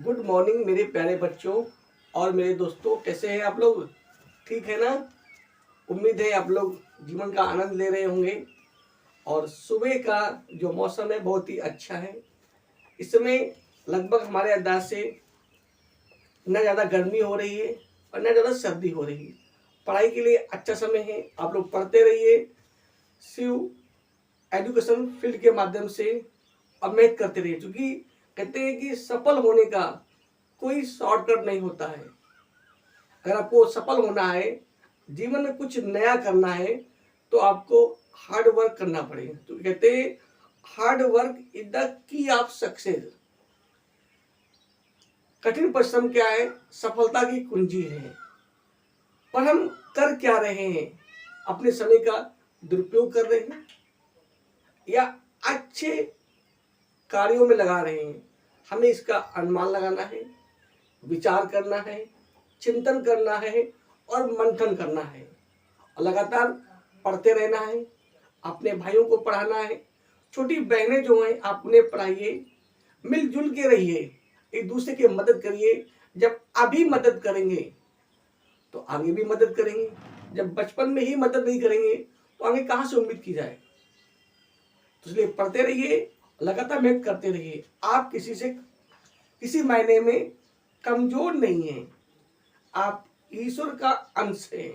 Good morning मेरे प्यारे बच्चों और मेरे दोस्तों, कैसे हैं आप लोग? ठीक है ना? उम्मीद है आप लोग जीवन का आनंद ले रहे होंगे। और सुबह का जो मौसम है बहुत ही अच्छा है। इस समय लगभग हमारे अंदाज से न ज़्यादा गर्मी हो रही है और न ज़्यादा सर्दी हो रही है। पढ़ाई के लिए अच्छा समय है। आप लोग पढ़ते रहिए, शिव एजुकेशन फील्ड के माध्यम से अब मेहनत करते रहिए, क्योंकि कहते हैं कि सफल होने का कोई शॉर्टकट नहीं होता है। अगर आपको सफल होना है, जीवन में कुछ नया करना है, तो आपको हार्ड वर्क करना पड़ेगा। तो कहते हैं hard work is the key of success. कठिन परिश्रम क्या है? सफलता की कुंजी है। पर हम कर क्या रहे हैं? अपने समय का दुरुपयोग कर रहे हैं या अच्छे कार्यों में लगा रहे हैं? हमें इसका अनुमान लगाना है, विचार करना है, चिंतन करना है और मंथन करना है। और लगातार पढ़ते रहना है, अपने भाइयों को पढ़ाना है, छोटी बहनें जो हैं आप उन्हें पढ़ाइए, मिलजुल के रहिए, एक दूसरे की मदद करिए। जब अभी मदद करेंगे तो आगे भी मदद करेंगे। जब बचपन में ही मदद नहीं करेंगे तो आगे कहाँ से उम्मीद की जाए? तो इसलिए पढ़ते रहिए, लगातार मेहनत करते रहिए। आप किसी से किसी मायने में कमजोर नहीं हैं, आप ईश्वर का अंश हैं।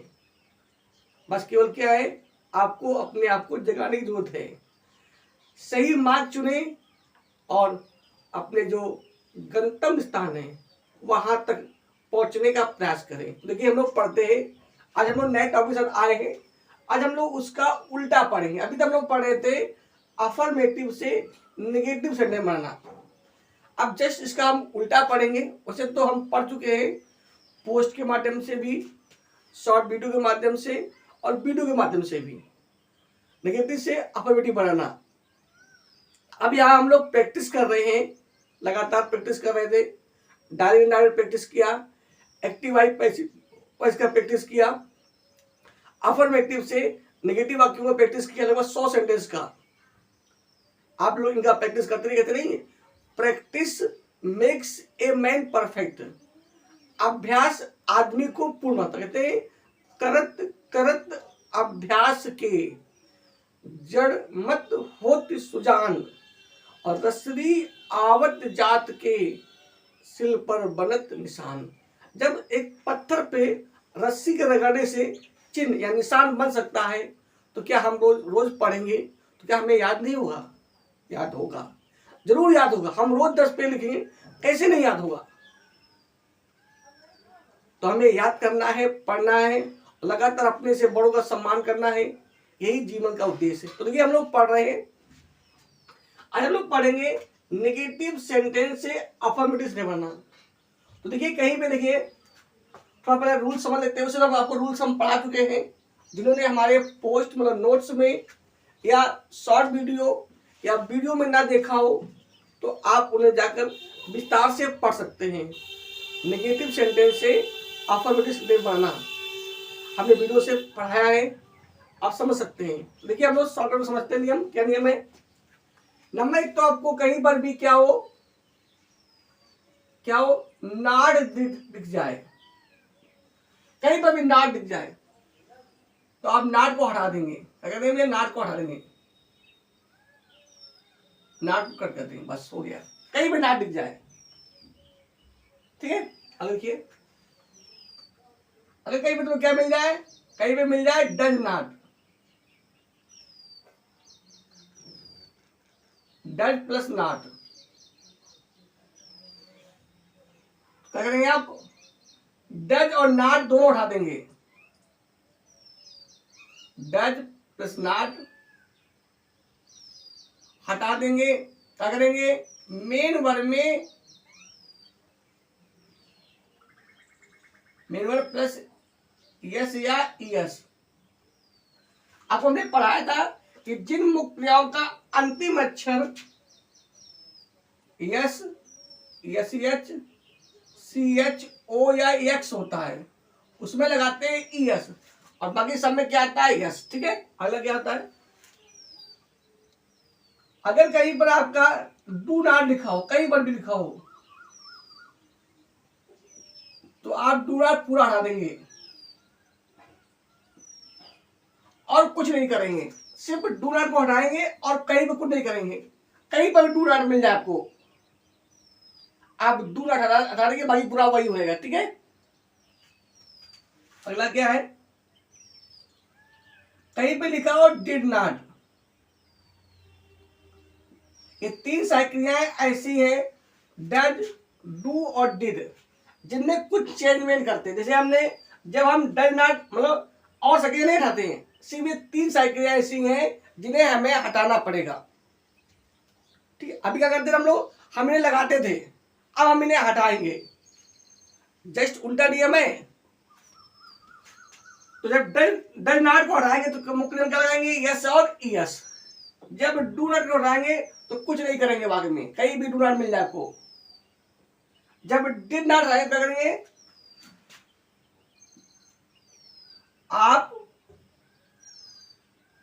बस केवल क्या है, आपको अपने आप को जगाने की जरूरत है। सही मार्ग चुने और अपने जो गंतव्य स्थान है वहां तक पहुंचने का प्रयास करें। देखिए, हम लोग पढ़ते हैं, आज हम लोग नए टॉपिक साथ आए हैं। आज हम लोग उसका उल्टा पढ़ेंगे। अभी तक हम लोग पढ़ रहे थे अफर्मेटिव से नेगेटिव सेंटेंस बनाना। अब जस्ट इसका हम उल्टा पढ़ेंगे। वैसे तो हम पढ़ चुके हैं पोस्ट के माध्यम से भी, शॉर्ट वीडियो के माध्यम से और वीडियो के माध्यम से भी, नेगेटिव से अफर्मेटिव बनाना। अब यहाँ हम लोग प्रैक्टिस कर रहे हैं, लगातार प्रैक्टिस कर रहे थे। डायरेक्ट इनडायरेक्ट प्रैक्टिस किया, एक्टिव वाइज पैसिव वॉइस का प्रैक्टिस किया, अफर्मेटिव से नेगेटिव वाक्यों का प्रैक्टिस किया, लगभग 100 सेंटेंस का। आप लोग इनका प्रैक्टिस करते नहीं, कहते नहीं, practice makes a man perfect. अभ्यास आदमी को पूर्ण बनाता। कहते हैं करत करत अभ्यास के जड़ मत होत सुजान, और रसरी आवत जात के सिल पर बनत निशान। जब एक पत्थर पे रस्सी के रगड़ने से चिन्ह या निशान बन सकता है, तो क्या हम रोज रोज पढ़ेंगे तो क्या हमें याद नहीं होगा? याद होगा, जरूर याद होगा। हम रोज 10 पेज लिखेंगे, कैसे नहीं याद होगा? तो हमें याद करना है, पढ़ना है, लगातार अपने से बड़ों का सम्मान करना है। यही जीवन का उद्देश्य है। तो देखिए, हम लोग पढ़ रहे हैं। आज हम लोग पढ़ेंगे नेगेटिव सेंटेंस से अफर्मेटिव से बनना। तो देखिए, कहीं पे देखिए, थोड़ा पहले रूल समझ लेते हैं। उससे आपको रूल्स हम पढ़ा चुके हैं। जिन्होंने हमारे पोस्ट मतलब नोट्स में या शॉर्ट वीडियो या वीडियो में ना देखा हो, तो आप उन्हें जाकर विस्तार से पढ़ सकते हैं। नेगेटिव सेंटेंस से अफर्मेटिव सेंटेंस बनाना हमने वीडियो से पढ़ाया है, आप समझ सकते हैं। देखिए, हम लोग शॉर्ट में समझते हैं नियम। क्या नियम है? नंबर 1 तो आपको कहीं पर भी क्या हो नाड़ दिख जाए, कहीं पर भी नाड़ दिख जाए तो आप नाड़ को हटा देंगे। क्या कहते हैं? नाड़ को हटा देंगे, नाड़ को कट कर देंगे, बस हो गया। कहीं भी नाड़ दिख जाए, ठीक है। अगर देखिए, अगर कहीं पे तो क्या मिल जाए, कहीं पे मिल जाए does not, does plus not, क्या करेंगे आप? डज और नॉट दोनों उठा देंगे। डज प्लस नॉट हटा देंगे। क्या करेंगे? मेन वर्ब प्लस यस या ईएस। आपको हमने पढ़ाया था कि जिन मुक्त क्रियाओं का अंतिम अक्षर yes, yes H, C H O या एक्स होता है, उसमें लगाते हैं ईएस, और बाकी सब में क्या आता है? यस, ठीक है। अगला क्या आता है? अगर कहीं पर आपका डू नॉट लिखा हो, कहीं पर भी लिखा हो, आप डू नॉट पूरा हटा देंगे और कुछ नहीं करेंगे, सिर्फ डू नॉट को हटाएंगे और कहीं पर कुछ नहीं करेंगे। कहीं पर डू नॉट मिल जाए आपको, आप डू नॉट हटा देंगे, बाकी पूरा वही होएगा। ठीक है, अगला क्या है, कहीं पे लिखा हो डिड नॉट। ये तीन सारी क्रियाएं ऐसी हैं, डज, डू और डिड, जिनमें कुछ चेंज वेन करते हैं। जैसे हमने जब हम डज नॉट मतलब और सके नहीं हटाते हैं, सिर्फ ये तीन सारी क्रियाएं ऐसी हैं जिन्हें हमें हटाना पड़ेगा। ठीक है, अभी क्या करते थे हम लोग, हम इन्हें लगाते थे, अब हम इन्हें हटाएंगे। जस्ट उल्टा नियम है। तो जब डज नॉट को हटाएंगे तो मुख्य नियम क्या लगाएंगे, यस और यस। जब डू नॉट को हटाएंगे तो कुछ नहीं करेंगे, बाद में कहीं भी डू नॉट मिल जाए आपको। जब डिड नॉट हटाएंगे क्या करेंगे, आप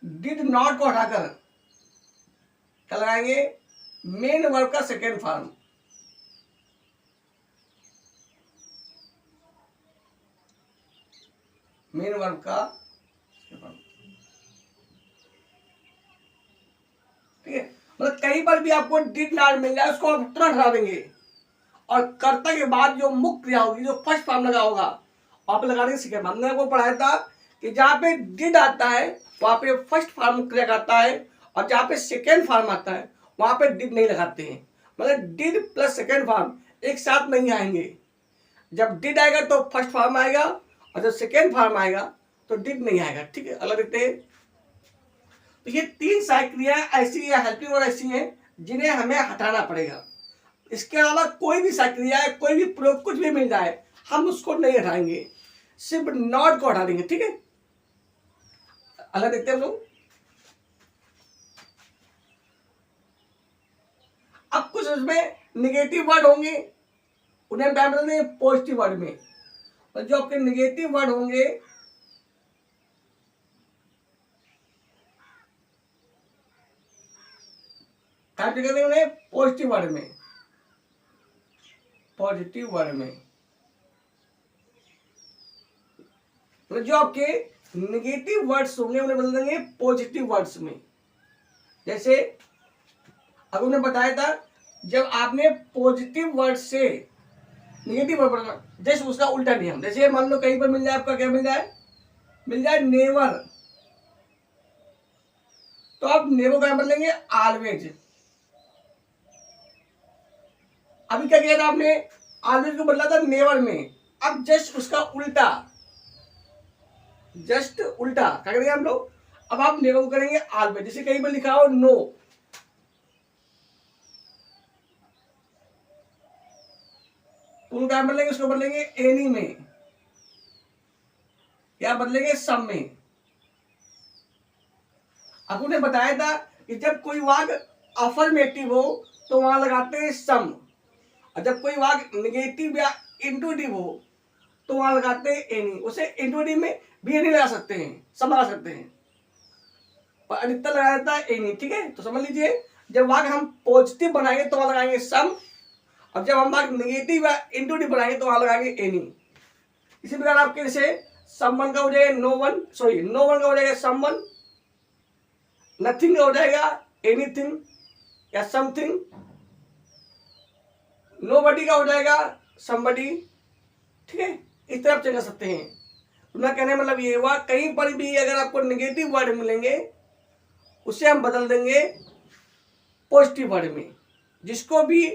डिड नॉट को हटाकर क्या लगाएंगे, मेन वर्ब का सेकेंड फॉर्म। मेन वर्ब का, ठीक है, मतलब कहीं पर भी आपको डिड नॉट मिल जाए उसको आप तुरंत हटा देंगे। और कर्ता के बाद जो मुख्य क्रिया होगी, जो फर्स्ट फॉर्म लगा होगा, आप लगा देंगे सेकेंड फॉर्म। हमने आपको पढ़ाया था कि जहां पे डिड आता है वहां पे फर्स्ट फॉर्म क्रिया आता है, और जहां पे सेकेंड फॉर्म आता है वहां पे डिड नहीं लगाते हैं। मतलब डिड प्लस सेकेंड फॉर्म एक साथ नहीं आएंगे। जब डिड आएगा तो फर्स्ट फॉर्म आएगा, और जब सेकेंड फॉर्म आएगा तो डिड नहीं आएगा। ठीक है, अलग देखते हैं। तो ये तीन सारी क्रियाएं ऐसी या हेल्पिंग और ऐसी हैं जिन्हें हमें हटाना पड़ेगा। इसके अलावा कोई भी सक्रिया है, कोई भी प्रयोग, कुछ भी मिल जाए, हम उसको नहीं हटाएंगे, सिर्फ नॉट को हटा देंगे। ठीक है, अलग देखते हैं हम लोग। अब कुछ उसमें निगेटिव वर्ड होंगे, उन्हें हम क्या बोलते हैं, पॉजिटिव वर्ड में। और जो आपके निगेटिव वर्ड होंगे क्या कहते हैं उन्हें, पॉजिटिव वर्ड में। पॉजिटिव वर्ड में तो जो आपके निगेटिव वर्ड्स होंगे उन्हें बदल देंगे पॉजिटिव वर्ड्स में। जैसे अब उन्हें बताया था, जब आपने पॉजिटिव वर्ड से निगेटिव वर्ड बोलना, जैसे उसका उल्टा नियम। जैसे मान लो कहीं पर मिल जाए आपका, क्या मिल जाए नेवर, तो आप नेवर का बदलेंगे ऑलवेज। अभी क्या किया था आपने, ऑलवेज को बदला था नेवर में, अब जस्ट उसका उल्टा, जस्ट उल्टा क्या करेंगे हम लोग, अब आप नेवर को करेंगे ऑलवेज। जैसे कहीं पर लिखा हो नो, तो क्या बदलेंगे, उसको बदलेंगे एनी में, या बदलेंगे सम में। अब उन्हें बताया था कि जब कोई वाक्य अफर्मेटिव हो तो वहां लगाते हैं सम, और जब कोई वाक्य निगेटिव या इंट्यूटिव हो तो वहां लगाते हैं एनी। उसे इंट्यूटिव में भी एनी लगा सकते हैं, सम लगा सकते हैं, पर अधिकतर लगाया जाता है एनी। ठीक है, तो समझ लीजिए, जब वाक्य हम पॉजिटिव बनाएंगे तो वहां लगाएंगे सम, और जब हम वाक्य निगेटिव या इंट्यूटिव बनाएंगे तो वहां लगाएंगे एनी। इसी प्रकार आपके जैसे समवन का हो जाएगा no one, sorry no one का हो जाएगा समवन, नथिंग का हो जाएगा एनीथिंग या समथिंग, नोबडी का हो जाएगा समबडी। ठीक है, इस तरह चेंज कर सकते हैं। अपना कहने का मतलब ये हुआ, कहीं पर भी अगर आपको नेगेटिव वर्ड मिलेंगे उसे हम बदल देंगे पॉजिटिव वर्ड में। जिसको भी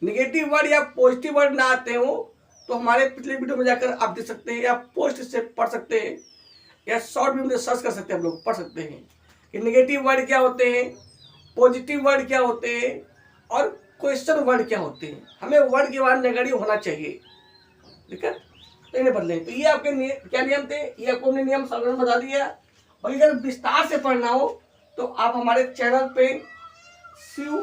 नेगेटिव वर्ड या पॉजिटिव वर्ड ना आते हो तो हमारे पिछले वीडियो में जाकर आप देख सकते हैं, या पोस्ट से पढ़ सकते हैं, या शॉर्ट वीडियो में सर्च कर सकते हैं, आप लोग पढ़ सकते हैं कि नेगेटिव वर्ड क्या होते हैं, पॉजिटिव वर्ड क्या होते हैं, और क्वेश्चन वर्ड क्या होते हैं। हमें वर्ड के बाद नेगेटिव होना चाहिए। ठीक है, तो इन्हें बदलें। तो ये आपके क्या नियम थे, ये आपको हमने नियम साधारण बता दिया। और अगर विस्तार से पढ़ना हो तो आप हमारे चैनल पे शिव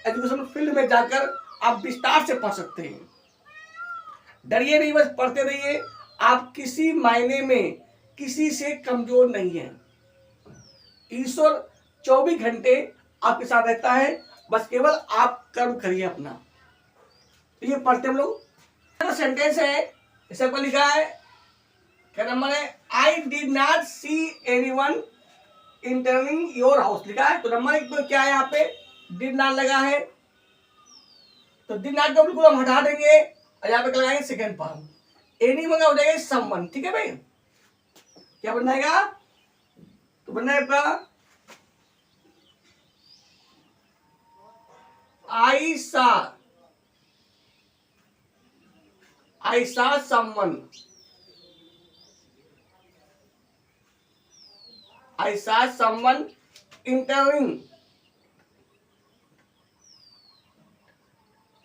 एजुकेशन फील्ड में जाकर आप विस्तार से पढ़ सकते हैं। डरिए नहीं, बस पढ़ते रहिए। आप किसी मायने में किसी से कमजोर नहीं है। ईश्वर 24 घंटे आपके साथ रहता है, बस केवल आप कर्म करिए अपना। तो ये पढ़ते हम लोग। सेंटेंस है इसे आपको लिखा है, क्या नंबर है, I did not see anyone entering your house लिखा है। तो नंबर एक तो क्या है, यहाँ पे डिड नॉट लगा है, तो डिड नॉट को बिल्कुल हम हटा देंगे और यहाँ पे लगाएंगे सेकेंड फॉर्म, एनीवन का हो जाएगा समवन। ठीक है भाई, क्या बन जाएगा, तो बन जाएगा आई सा someone, I saw someone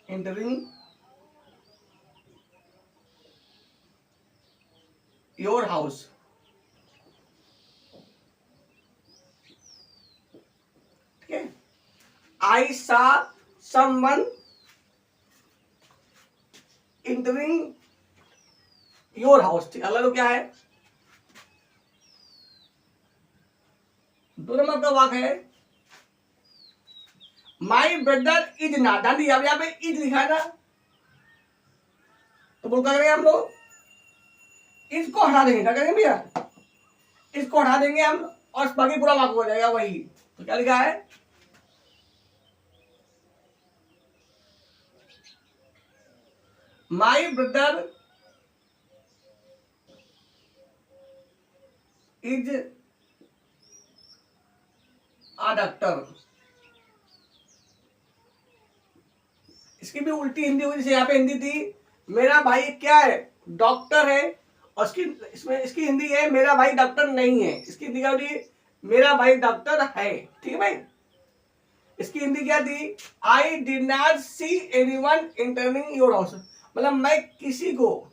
entering your house. ठीक है, I saw someone entering your house। ठीक, अगला तो क्या है, दो नंबर का वाक्य है, माई ब्रदर इज नॉट, ध्यान दिया यहाँ पे इज लिखा है ना, तो बोल क्या करेंगे हम लोग, इसको हटा देंगे, क्या करेंगे भैया, इसको हटा देंगे हम और बाकी पूरा वाक्य हो जाएगा वही। तो क्या लिखा है, my brother is a doctor. इसकी भी उल्टी हिंदी हुई, जैसे यहाँ पे हिंदी थी मेरा भाई क्या है, डॉक्टर है, और इसकी हिंदी है मेरा भाई डॉक्टर नहीं है। इसकी हिंदी क्या होती, मेरा भाई डॉक्टर है। ठीक है भाई, इसकी हिंदी क्या थी, I did not see anyone entering your house, मतलब मैं किसी को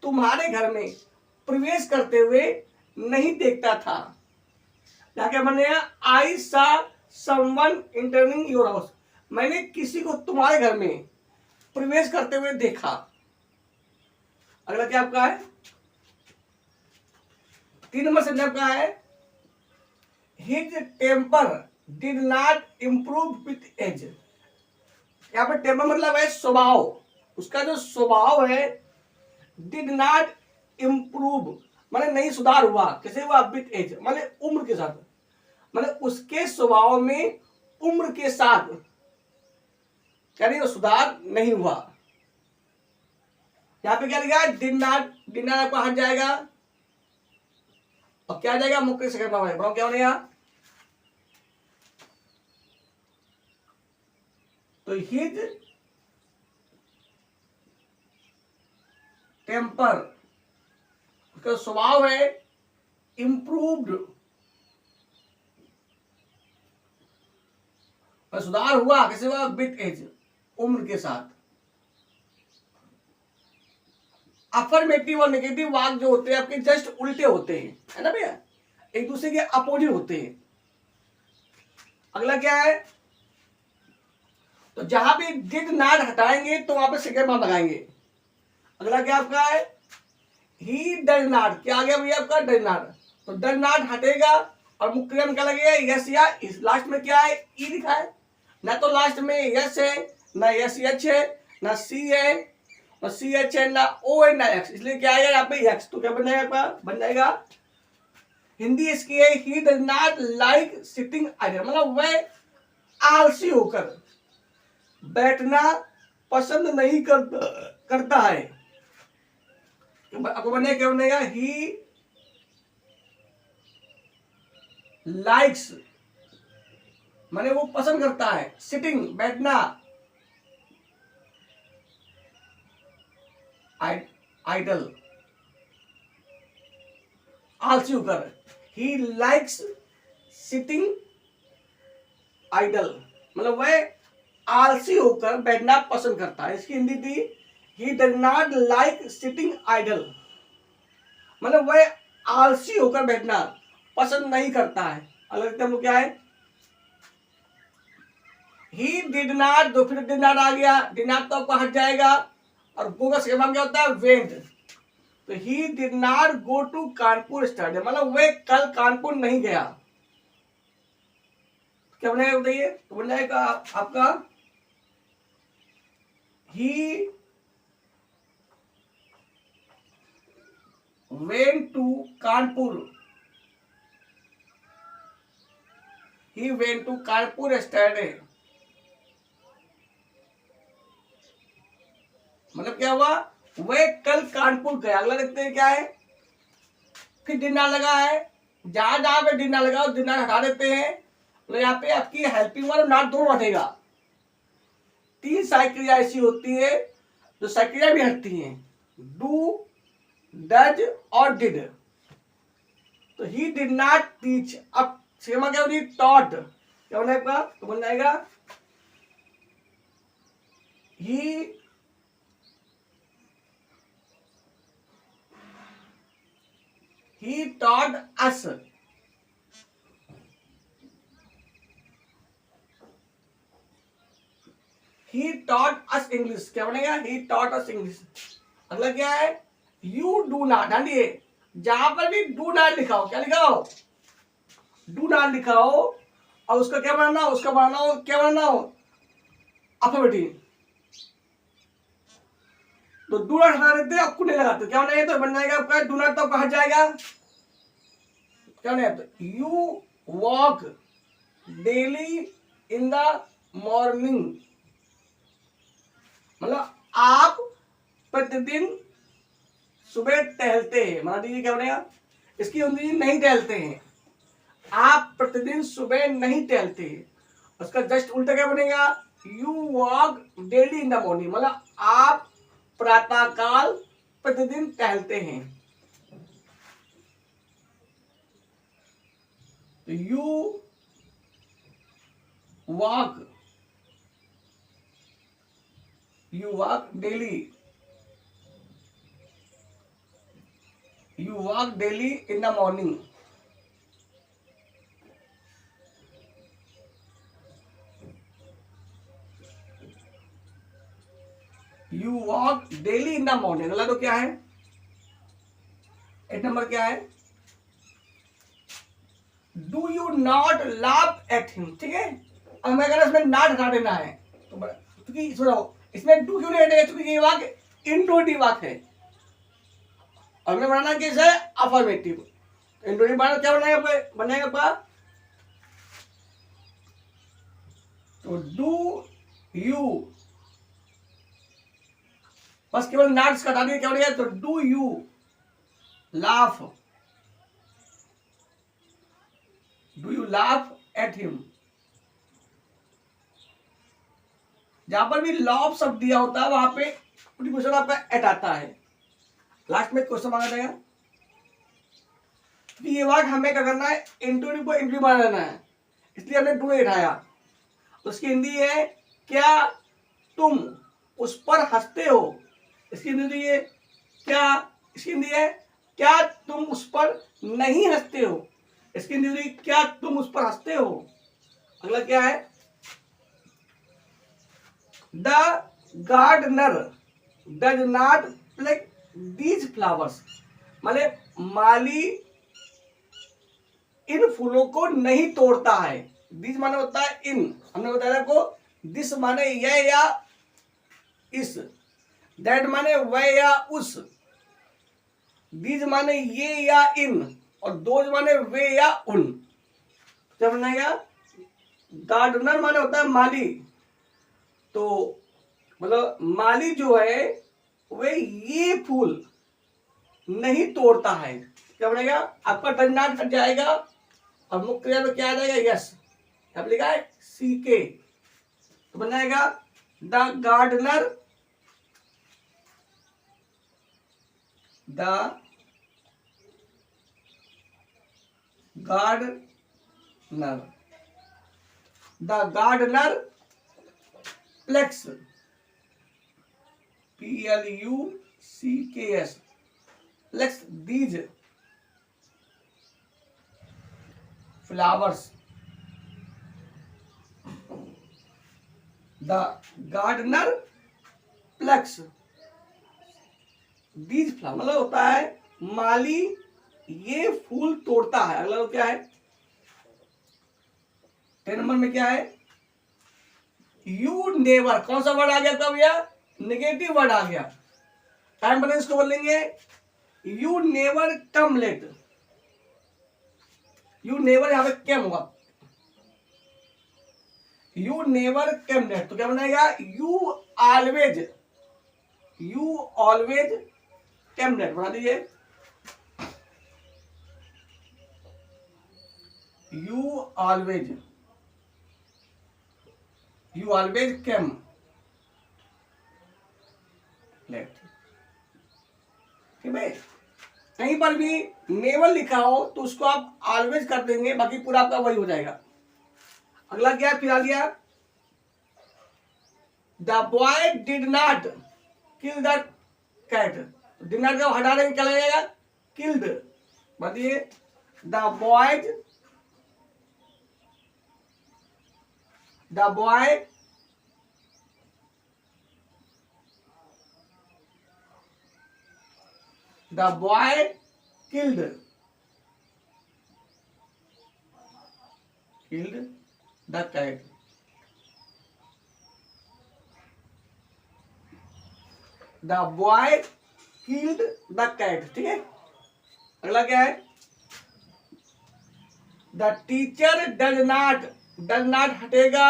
तुम्हारे घर में प्रवेश करते हुए नहीं देखता था। क्या बने, आई सा समवन एंटरिंग योर हाउस, मैंने किसी को तुम्हारे घर में प्रवेश करते हुए देखा। अगला क्या आपका है, 3 नंबर से आपका है, his temper did not improve with age. यहाँ पे टेम्पर मतलब है स्वभाव, उसका जो स्वभाव है, डिड नॉट इम्प्रूव माने नहीं सुधार हुआ, कैसे हुआ, विथ एज माने उम्र के साथ, माने उसके स्वभाव में उम्र के साथ क्या नहीं, सुधार नहीं हुआ। यहाँ पे क्या लिखा, डिड नॉट आपका हट जाएगा और क्या जाएगा, मुख्य सेकंड फॉर्म है, बताओ क्या बनेगा, तो हिज टेम्पर, उसका स्वभाव है इंप्रूव्ड, सुधार हुआ, कैसे हुआ, विथ एज उम्र के साथ। अफर्मेटिव और नेगेटिव वाक्य जो होते हैं आपके जस्ट उल्टे होते हैं, है ना भैया, एक दूसरे के अपोजिट होते हैं। अगला क्या है, तो जहां भी डिड नॉट हटाएंगे तो वहां पे सेकंड फॉर्म लगाएंगे। अगला क्या आपका है, ही डज नॉट, क्या आ गया भैया आपका, डज नॉट, तो डज नॉट हटेगा और मुख्य क्रिया में क्या लगेगा, यस या इस, लास्ट में क्या है, ई लिखा है ना, तो लास्ट में यस है ना, यस एच है ना, सी है ना, सी एच है ना, ओ है ना एक्स, इसलिए क्या आएगा यहाँ पे एक्स। तो क्या बन जाएगा, बन जाएगा, हिंदी इसकी है, ही does not like sitting idle, मतलब वह आलसी होकर बैठना पसंद नहीं करता है। आपको बने क्या बनेगा, ही लाइक्स माने वो पसंद करता है, सिटिंग बैठना, आइडल आलसी होकर, ही लाइक्स सिटिंग आइडल, मतलब वह आलसी होकर बैठना पसंद करता है। इसकी हिंदी थी, ही does not like sitting idle, मतलब वह आलसी होकर बैठना पसंद नहीं करता है। अलग हम लोग क्या है, ही डिड नॉट, तो फिर डिड नॉट आ गया, डिड नॉट तो आपको हट जाएगा और गो का सेकंड फॉर्म क्या होता है, वेंट, तो he did not go to Kanpur study, मतलब वे कल कानपुर नहीं गया। क्या बनेगा बताइए, तो बन जाएगा आपका, ही went to Kanpur, he went to Kanpur yesterday। मतलब क्या हुआ, वह कल कानपुर गया। अगला देखते हैं क्या है, फिर डिना लगा है, जहां जहां पे डिना लगा उस डिना हटा देते हैं। तो यहाँ पे आपकी हेल्पिंग वर्ब नॉट दोनों हटेगा। 3 सहायक क्रिया ऐसी होती है जो सहायक क्रिया भी हटती हैं, डू, डज और डिड। तो ही डिड नॉट टीच, अब सेमा क्या होगी, टॉट, क्या होना है, तो बन जाएगा he taught us, he taught us English, क्या बनेगा, he taught us English। अगला क्या है, you do not, ध्यान दिए जहां पर भी do not लिखा हो, क्या लिखा हो, do not लिखा हो, और उसका क्या बनाना हो, उसका बनाना हो, क्या बनाना हो, अफर्मेटिव। तो डू नॉट हटा देते हैं, आपको नहीं लगाते, क्या बनेगा, तो बन जाएगा आपका डू नॉट, तो कहा जाएगा क्या बनेगा, तो you walk daily in the morning, मतलब आप प्रतिदिन सुबह टहलते हैं। मान लीजिए क्या बनेगा, इसकी हिंदी नहीं टहलते हैं, आप प्रतिदिन सुबह नहीं टहलते। उसका जस्ट उल्टा क्या बनेगा, you walk daily in the morning, मतलब आप प्रातःकाल प्रतिदिन टहलते हैं। You walk daily, you walk daily in the morning। You walk daily in the morning। अगला तो क्या है, 8 नंबर क्या है, Do you not laugh at him, ठीक है। अब मैं अगर इसमें नॉट हटा देना है तो क्योंकि सुनो इसमें डू क्यों नहीं हटेगा, क्योंकि ये वाक्य इंट्रोगेटिव वाक्य है, और हमें बनाना कैसे है, अफर्मेटिव। इंट्रोगेटिव बनाना क्या बनेगा आपका, तो डू यू, बस केवल नॉट्स का हटा दिया, क्या बनेगा, तो do you laugh, do you laugh at him. जहां पर भी लॉफ शब्द दिया होता है वहां पे क्वेश्चन आपका एट आता है, लास्ट में क्वेश्चन मांगा जाएगा। तो ये वाक्य हमें क्या करना है, इंटरव्यू को इंटरव्यू बना लेना है, इसलिए हमने डू नहीं उठाया। तो उसकी हिंदी है, क्या तुम उस पर हंसते हो, इसकी हिंदी है क्या, इसकी हिंदी है क्या तुम उस पर नहीं हंसते हो, इसकी हिंदी क्या तुम उस पर हंसते हो। अगला क्या है, the gardener does not pluck these flowers, मतलब माली इन फूलों को नहीं तोड़ता है। दीज माने होता है इन, हमने बताया आपको, दिस माने यह या इस, दैट माने वह या उस, दीज माने ये या इन, और दोज माने वे या उन। क्या बनाएगा, गार्डनर माने होता है माली, तो मतलब माली जो है वे ये फूल नहीं तोड़ता है। क्या बनेगा, आपका डज नॉट हट जाएगा और मुख्य क्रिया में क्या आ जाएगा, यस, अब लिखा है सी के, तो बन जाएगा the gardener, the gardener plucks, PLUCKS, plucks these flowers, the gardener plucks these flowers, मतलब होता है माली ये फूल तोड़ता है। अगला क्या है, 10 नंबर में क्या है, यू नेवर, कौन सा वर्ड आ गया था भैया, नेगेटिव वर्ड आ गया। टाइम बने इसको बोलेंगे you never come late, you never यहाँ पे केम होगा, यू नेवर केम लेट, तो क्या बनाएगा, यू ऑलवेज केम लेट बना दीजिए, यू ऑलवेज केम लेट। ठीक है, कहीं पर भी नेवर लिखा हो तो उसको आप ऑलवेज कर देंगे, बाकी पूरा आपका वही हो जाएगा। अगला क्या फिर आ गया, the boy did not kill the cat, did not का हटा देंगे, क्या लगेगा, किल्ड। बताइए, the boy killed the cat। The boy killed the cat. ठीक है, अगला क्या है, द टीचर डज नॉट हटेगा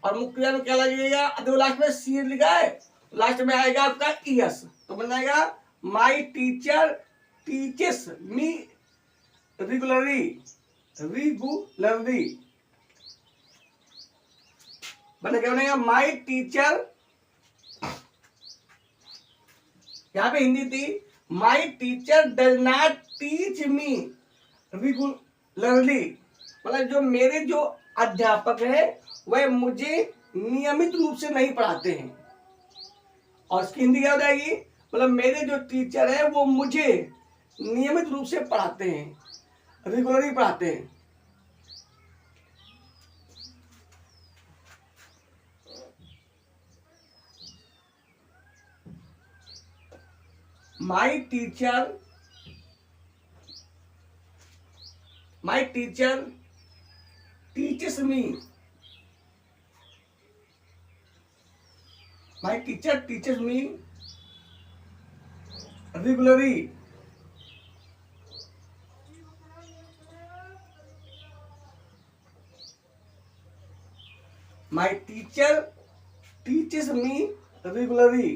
और मुख्य क्रिया में क्या लगेगा, अगर लास्ट में सी लिखा है, लास्ट में आएगा आपका ईएस, तो बन जाएगा my teacher teaches me regularly, बने क्या बनेगा, माई टीचर, यहां पे हिंदी थी, माई teacher does not teach me regularly, मतलब जो मेरे जो अध्यापक है वह मुझे नियमित रूप से नहीं पढ़ाते हैं। और इसकी हिंदी क्या हो जाएगी, मतलब मेरे जो टीचर है वो मुझे नियमित रूप से पढ़ाते हैं, रेगुलरली पढ़ाते हैं। My teacher teaches me, my teacher teaches me regularly, my teacher teaches me regularly.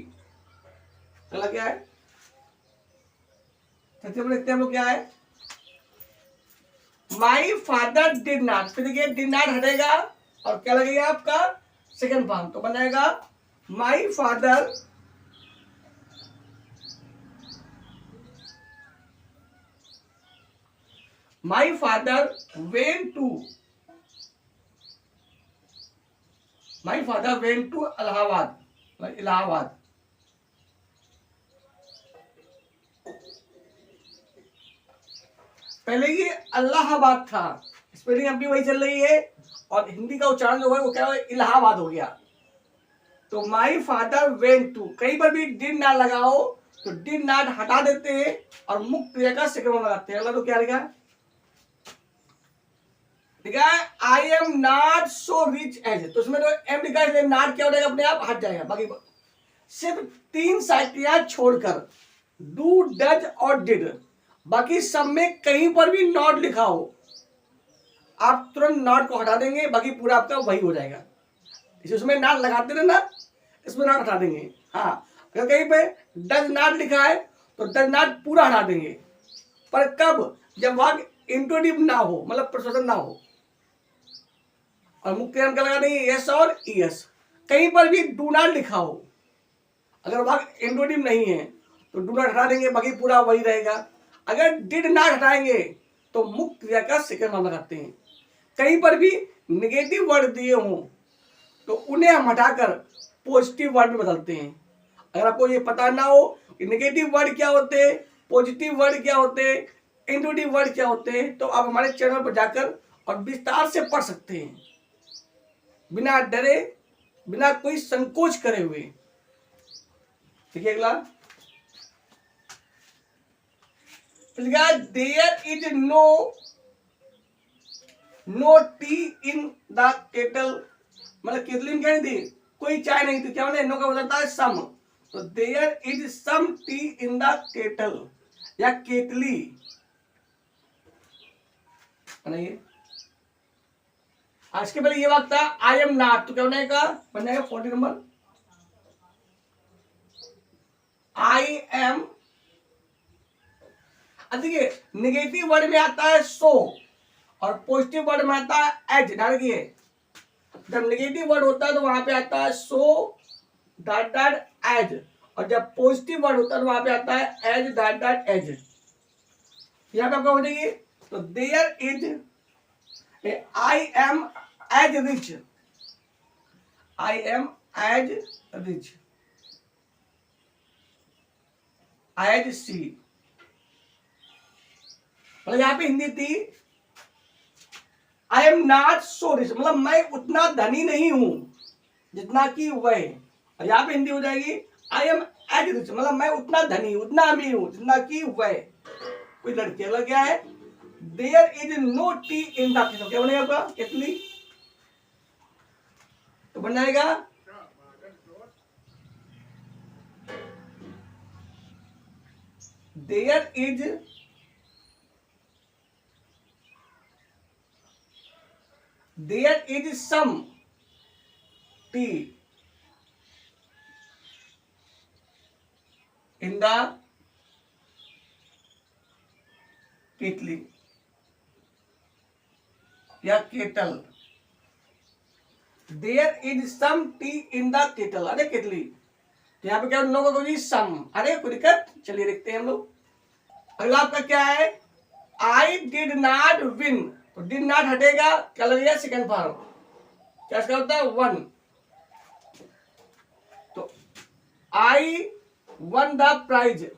अगला क्या है, सबसे बड़े देखते हैं हम लोग क्या है, माई फादर डिड नॉट, फिर देखिए डिड नॉट हटेगा और क्या लगेगा आपका सेकंड फॉर्म, तो बन जाएगा my father went to Allahabad. पहले ये अल्लाहाबाद था, स्पेलिंग अब भी वही चल रही है और हिंदी का उच्चारण जो है वो क्या है, इलाहाबाद हो गया। तो माई फादर वेंट टू, कहीं पर भी डिड नॉट लगाओ तो डिड नॉट हटा देते हैं और मुख्य क्रिया का सेकंड फॉर्म लगाते हैं। अगला तो क्या लिखा है, I am not so rich as, तो इसमें तो एम लिखा है, नॉट क्या हो जाएगा, अपने आप हट जाएगा। बाकी सिर्फ 3 साइकियां छोड़कर डू डज और डिड, बाकी सब में कहीं पर भी नॉट लिखा हो आप तुरंत नॉट को हटा देंगे, बाकी पूरा आपका वही हो जाएगा। इसमें नॉट लगाते ना, इसमें नॉट हटा देंगे। हाँ, अगर कहीं पे डज नॉट लिखा है तो डज नॉट पूरा हटा देंगे, पर कब, जब वाक्य इंट्रोटिव ना हो, मतलब प्रश्नवाचक ना हो, और मुख्य नाम क्या लगा देंगे, यस और ईएस। कहीं पर भी डू नॉट लिखा हो, अगर वाक्य इंट्रोटिव नहीं है तो डू नॉट हटा देंगे, बाकी पूरा वही रहेगा। अगर डिड नॉट हटाएंगे तो मुख्य क्रिया का सेकंड फॉर्म लगाते हैं। कहीं पर भी नेगेटिव वर्ड दिए हों तो उन्हें हम हटाकर पॉजिटिव वर्ड में बदलते हैं। अगर आपको ये पता ना हो कि नेगेटिव वर्ड क्या होते हैं, पॉजिटिव वर्ड क्या होते हैं, इंट्रोटिव वर्ड क्या होते हैं, तो आप हमारे चैनल पर जाकर और विस्तार से पढ़ सकते हैं, बिना डरे, बिना कोई संकोच करे हुए। ठीक है, अगला there is no tea in the kettle, मतलब केतली में क्या नहीं थी, कोई चाय नहीं थी, क्या होने नो का बदलता है सम, तो there is some tea in the kettle, या केतली बनाइए। आज के पहले ये वाक्य था आई एम नॉट, तो क्या बन जाएगा 40 नंबर आई एम। देखिए निगेटिव वर्ड में आता है सो और पॉजिटिव वर्ड में आता है एज। ध्यान रखिए जब निगेटिव वर्ड होता है तो वहां पे आता है सो डॉट डॉट एज, और जब पॉजिटिव वर्ड होता है तो वहां पे आता है एज डॉट डॉट एज। यहां पे आपका हो जाएगी तो there is I am as rich, I am as rich as she. मतलब यहां पे हिंदी थी I am not so rich, मतलब मैं उतना धनी नहीं हूं जितना कि वह। और यहां पे हिंदी हो जाएगी आई एम एज रिच, मतलब मैं उतना धनी उतना अमीर हूं जितना कि वह। कोई लड़की अगर क्या है there is no tea in the kettle, क्या बनेगा आपका केतली, तो बन जाएगा there is some tea in the केतली या kettle, there is some tea in the kettle, अरे केतली। तो यहाँ पे क्या नो का कोई सम, अरे कोई दिक्कत, चलिए देखते हैं हम लोग। अगला आपका क्या है आई डिड नॉट विन, तो डिड नॉट हटेगा क्या लगेगा सेकंड फॉर्म, क्या इसका होता है वन। तो I won the prize,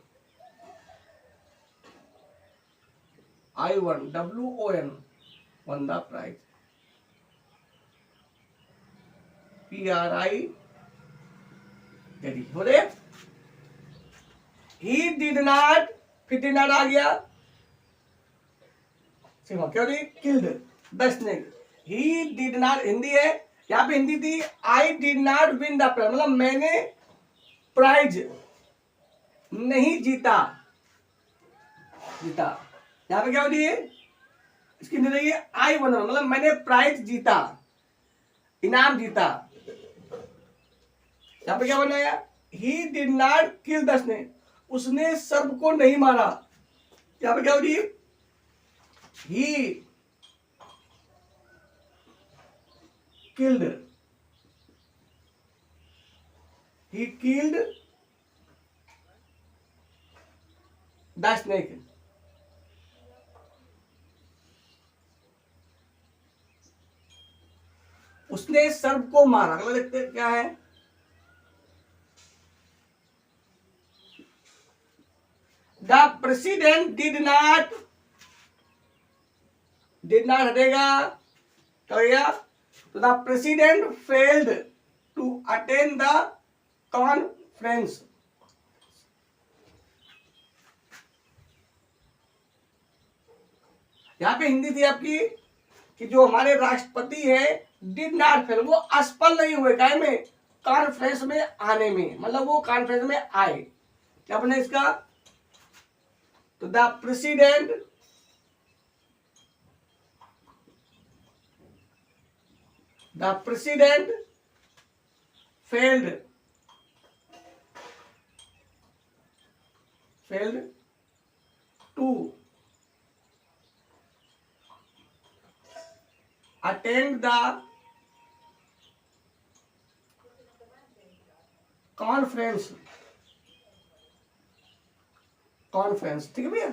I won WON won the prize, PRI हो रहे। ही डिड नॉट, फिर डिड नॉट आ गया क्या killed the snake, he did not Hindi है, यहां पे हिंदी थी I did not win the prize, मतलब मैंने प्राइज नहीं जीता, यहां पे क्या होती है इसकी हिंदी रही है आई वन, मतलब मैंने प्राइज जीता, इनाम जीता। यहां पे क्या बनाया ही did not kill the snake, उसने सर्प को नहीं मारा, यहां पे क्या हो रही है he killed, he killed the snake, उसने सर्प को मारा। अगला देखते हैं क्या है द प्रेसिडेंट डिड नॉट हटेगा क्या हो गया, तो the president failed to attend the conference, यहां पे हिंदी थी आपकी कि जो हमारे राष्ट्रपति है डिड नॉट फेल, वो असफल नहीं हुए काय में कॉन्फ्रेंस में आने में, मतलब वो कॉन्फ्रेंस में आए। क्या बने इसका तो the president failed to attend the conference, ठीक है भैया,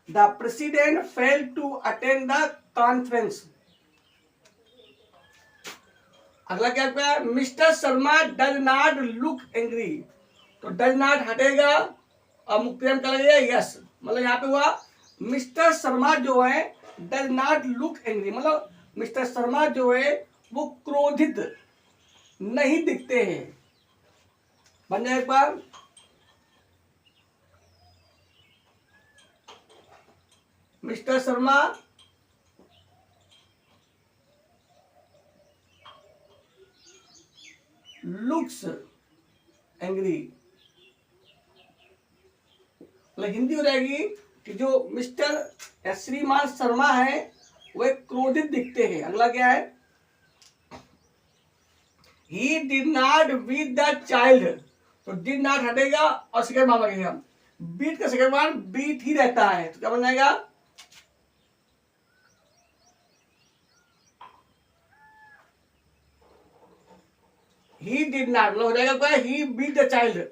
the president failed to attend the conference. अगला क्या है mister Sharma does not look angry, तो डज नॉट हटेगा और मुक्तिम का लगेगा यस, मतलब यहाँ पे हुआ मिस्टर शर्मा जो है डज नॉट लुक एंग्री, मतलब मिस्टर शर्मा जो है वो क्रोधित नहीं दिखते हैं। बन जाए एक बार मिस्टर शर्मा लुक्स एंग्री, मतलब हिंदी हो जाएगी कि जो मिस्टर या श्रीमान शर्मा है वो एक क्रोधित दिखते हैं। अगला क्या है, he did not beat the child, तो डिड नॉट हटेगा और सेकंड मान लगेगा, बीट का सेकंड मान बीट ही रहता है, तो क्या बन जाएगा, ही डिड नॉट, मतलब हो जाएगा क्या, he beat the child,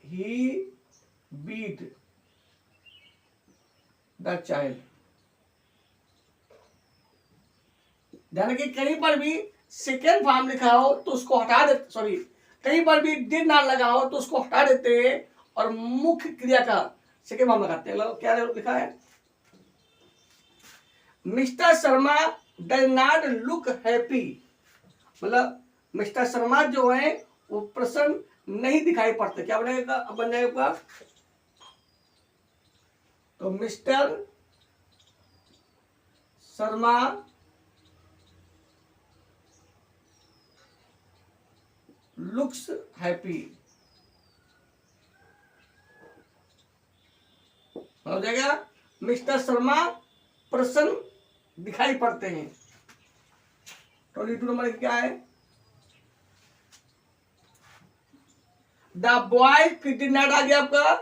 he beat the child. ध्यान रखिए कहीं पर भी सेकेंड फॉर्म लिखा हो तो उसको हटा दे, सॉरी कहीं पर भी डिड नॉट लगा हो तो उसको हटा देते हैं और मुख्य क्रिया का सेकेंड फॉर्म लगाते हैं। क्या लिखा है, mister Sharma does not look happy, मतलब मिस्टर शर्मा जो है वो प्रसन्न नहीं दिखाई पड़ते। क्या बनेगा, अब बन जाएगा, तो मिस्टर शर्मा लुक्स हैप्पी, हो जाएगा मिस्टर शर्मा प्रसन्न दिखाई पड़ते हैं। 22 नंबर क्या है, द बॉय, फिर डिड नॉट आ गया आपका,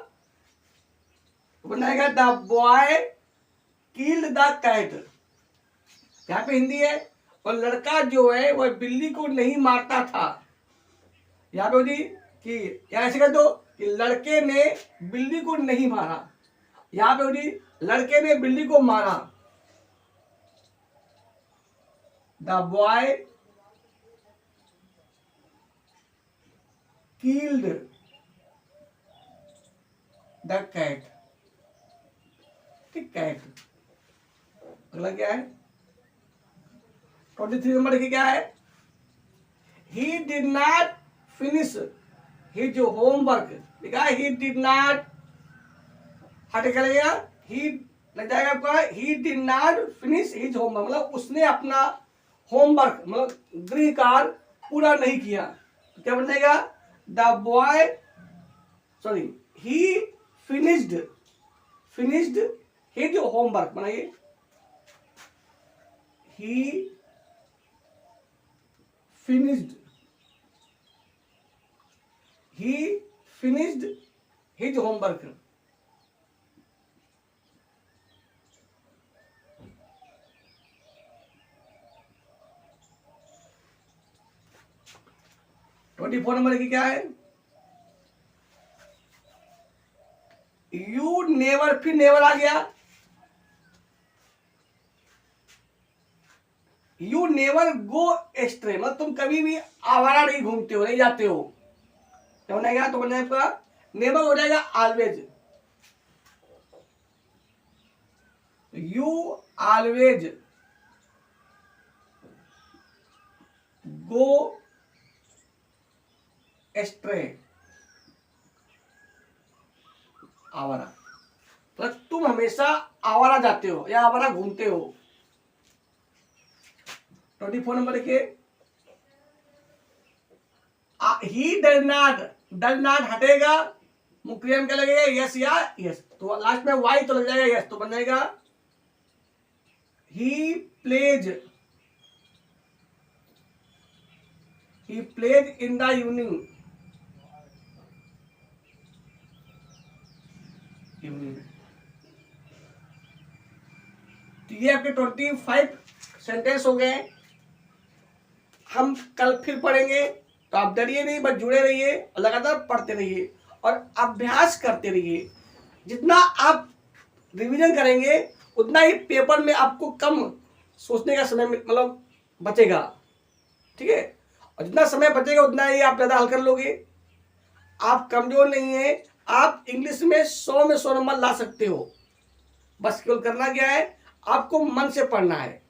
बनाएगा the boy killed the cat, यहाँ पे हिंदी है, और लड़का जो है वह बिल्ली को नहीं मारता था। यहाँ पे होगी कि ऐसे कर दो कि लड़के ने बिल्ली को नहीं मारा, यहाँ पे होगी लड़के ने बिल्ली को मारा, the boy killed the cat, ठीक, कैट। अगला क्या है, 23 नंबर की क्या है, he did not finish his homework, लिखा है ही डिड नॉट, हटे कर लगेगा, ही लग जाएगा आपका, ही did not finish his homework, मतलब उसने अपना होमवर्क मतलब गृह कार्य पूरा नहीं किया, तो क्या बन जाएगा, the boy, sorry he finished his homework, बनाइए, he finished his homework. Twenty 24 नंबर की क्या है, यू नेवर, फिर नेवर आ गया, यू नेवर गो एस्ट्रे, मतलब तुम कभी भी आवारा नहीं घूमते हो, नहीं जाते हो, क्या बनेगा, तो बन जाएगा नेवर हो जाएगा always, you always go ashtray, आवारा, तो तुम हमेशा आवारा जाते हो या आवारा घूमते हो। 24 नंबर के, ही डज नॉट हटेगा, मुख्य क्या लगेगा, यस या यस, तो लास्ट में वाई तो लग जाएगा यस, तो बन जाएगा he plays in the evening, तो ये आपके 25 सेंटेंस हो गए। हम कल फिर पढ़ेंगे, तो आप डरिए नहीं, बस जुड़े रहिए, लगातार पढ़ते रहिए और अभ्यास करते रहिए। जितना आप रिवीजन करेंगे उतना ही पेपर में आपको कम सोचने का समय मतलब बचेगा, ठीक है, और जितना समय बचेगा उतना ही आप ज़्यादा हल कर लोगे। आप कमजोर नहीं है, आप इंग्लिश में 100 में 100 नंबर ला सकते हो, बस केवल करना क्या है, आपको मन से पढ़ना है,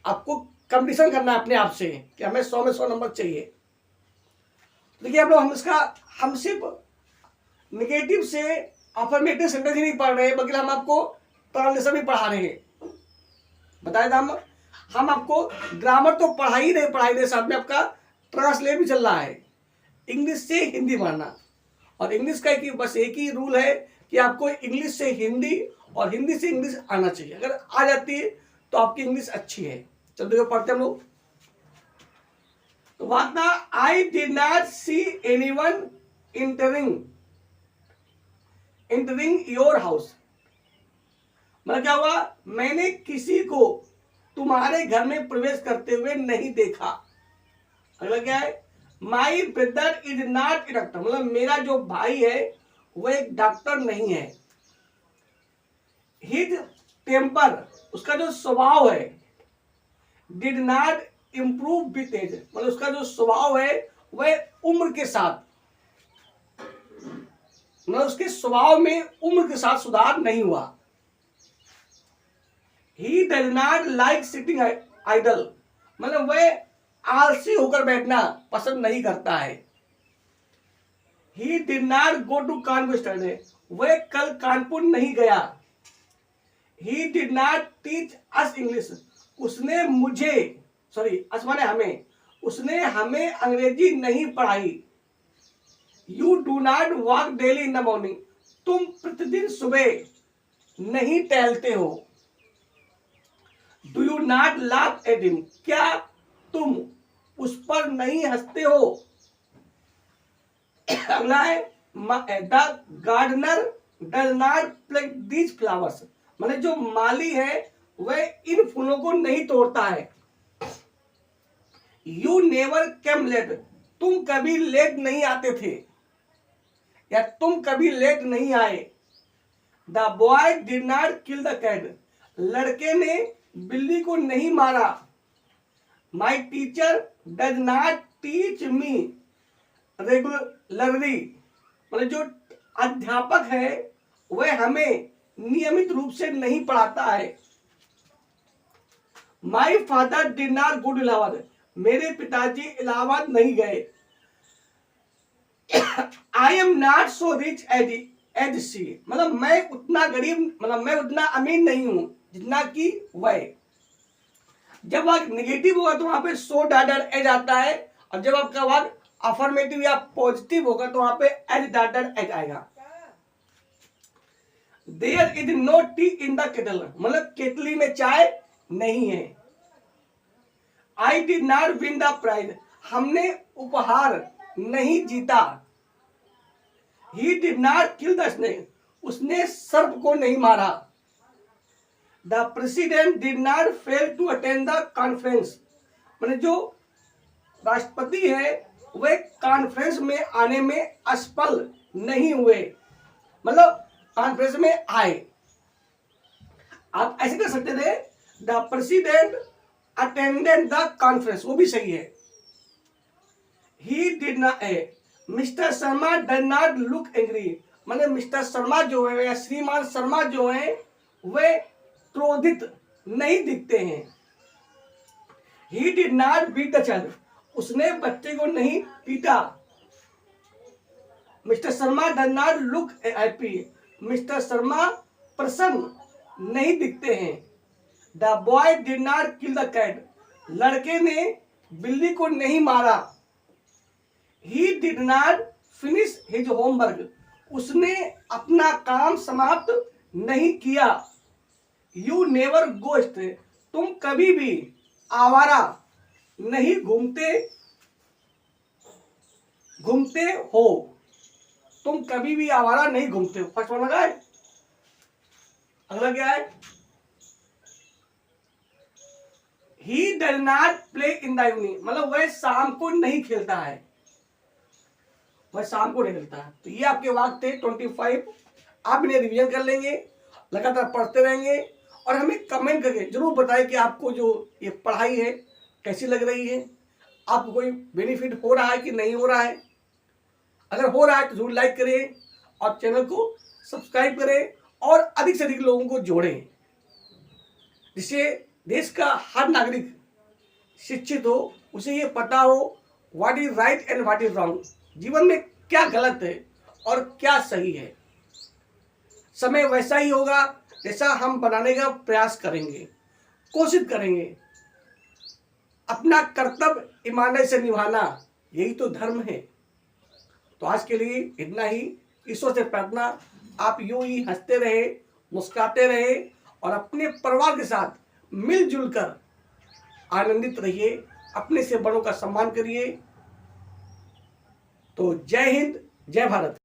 आपको कंपटीशन करना है अपने आप से कि हमें 100 में 100 नंबर चाहिए। देखिए आप लोग, हम सिर्फ नेगेटिव से अफर्मेटिव सेंटेंस ही नहीं पढ़ रहे हैं, बल्कि हम आपको ट्रांसलेशन भी पढ़ा रहे हैं। बताया था हम आपको ग्रामर तो पढ़ाई रहे, साथ में आपका ट्रांसलेट भी चल रहा है, इंग्लिश से हिंदी पढ़ना, और इंग्लिश का बस एक ही रूल है कि आपको इंग्लिश से हिंदी और हिंदी से इंग्लिश आना चाहिए। अगर आ जाती है तो आपकी इंग्लिश अच्छी है। चलो देखो पढ़ते हम लोग। तो बात ना, I did not see anyone entering your house. मतलब क्या हुआ, मैंने किसी को तुम्हारे घर में प्रवेश करते हुए नहीं देखा। अगला क्या है, my brother is not a doctor. मतलब मेरा जो भाई है वह एक डॉक्टर नहीं है। हिज टेम्पर, उसका जो स्वभाव है, did not improve with age. मतलब उसका जो स्वभाव है वह उम्र के साथ, मतलब उसके स्वभाव में उम्र के साथ सुधार नहीं हुआ। He does not like sitting idle. मतलब वह आलसी होकर बैठना पसंद नहीं करता है। He did not go to Kanpur study. वह कल कानपुर नहीं गया। He did not teach us English. उसने मुझे, सॉरी अस माने हमें, उसने हमें अंग्रेजी नहीं पढ़ाई। You do not walk daily in the morning. तुम प्रतिदिन सुबह नहीं टहलते हो। Do you not laugh at him. क्या तुम उस पर नहीं हंसते हो। अगला है, the gardener does not pluck these flowers. मतलब जो माली है वह इन फूलों को नहीं तोड़ता है। You never came late. तुम कभी लेट नहीं आते थे या तुम कभी लेट नहीं आए। The boy did not kill the cat. लड़के ने बिल्ली को नहीं मारा। My teacher does not teach me regularly. मतलब जो अध्यापक है वह हमें नियमित रूप से नहीं पढ़ाता है। My father did not go to Allahabad. मेरे पिताजी इलाहाबाद नहीं गए। I am not so rich as she. मतलब मैं उतना गरीब, मतलब मैं उतना अमीर नहीं हूं जितना कि वह। जब वाक्य निगेटिव होगा तो वहां पे सो डाटर एज आता है, और जब आपका वाक्य अफर्मेटिव या पॉजिटिव होगा तो वहां पे एज डाटर एज आएगा। There is no tea in the kettle. मतलब केतली में चाय नहीं है। I did not win the prize. हमने उपहार नहीं जीता। He did not kill the snake. उसने सर्प को नहीं मारा। The president did not fail to attend the conference. मतलब जो राष्ट्रपति है वह कॉन्फ्रेंस में आने में असफल नहीं हुए। मतलब कॉन्फ्रेंस में आए। आप ऐसे कर सकते थे, the president attended the conference, वो भी सही है। He did not, mister Sharma does not look angry. मतलब मिस्टर शर्मा जो है या श्रीमान शर्मा जो है वे क्रोधित नहीं दिखते हैं। He did not beat the child. उसने बच्चे को नहीं पीटा। Mister Sharma does not look happy. Mister Sharma प्रसन्न नहीं दिखते हैं। The boy did not kill the cat. लड़के ने बिल्ली को नहीं मारा। He did not finish his homework. उसने अपना काम समाप्त नहीं किया। You never go stray. तुम कभी भी आवारा नहीं घूमते हो। तुम कभी भी आवारा नहीं घूमते हो। फर्स्ट वन लगा है। अगला क्या है, ही does not play in the evening. मतलब वह शाम को नहीं खेलता है। वह शाम को नहीं खेलता है। तो ये आपके वाक्य थे 25। आप इन्हें रिवीजन कर लेंगे, लगातार पढ़ते रहेंगे और हमें कमेंट करके जरूर बताएं कि आपको जो ये पढ़ाई है कैसी लग रही है, आपको कोई बेनिफिट हो रहा है कि नहीं हो रहा है। अगर हो रहा है तो जरूर लाइक करें और चैनल को सब्सक्राइब करें और अधिक से अधिक लोगों को जोड़ें, जिससे देश का हर नागरिक शिक्षित हो, उसे ये पता हो what is right and what is wrong. जीवन में क्या गलत है और क्या सही है। समय वैसा ही होगा जैसा हम बनाने का प्रयास करेंगे, कोशिश करेंगे। अपना कर्तव्य ईमानदारी से निभाना, यही तो धर्म है। तो आज के लिए इतना ही। ईश्वर से प्रार्थना आप यूं ही हंसते रहे, मुस्कुराते रहे और अपने परिवार के साथ मिलजुल कर आनंदित रहिए, अपने से बड़ों का सम्मान करिए। तो जय हिंद, जय भारत।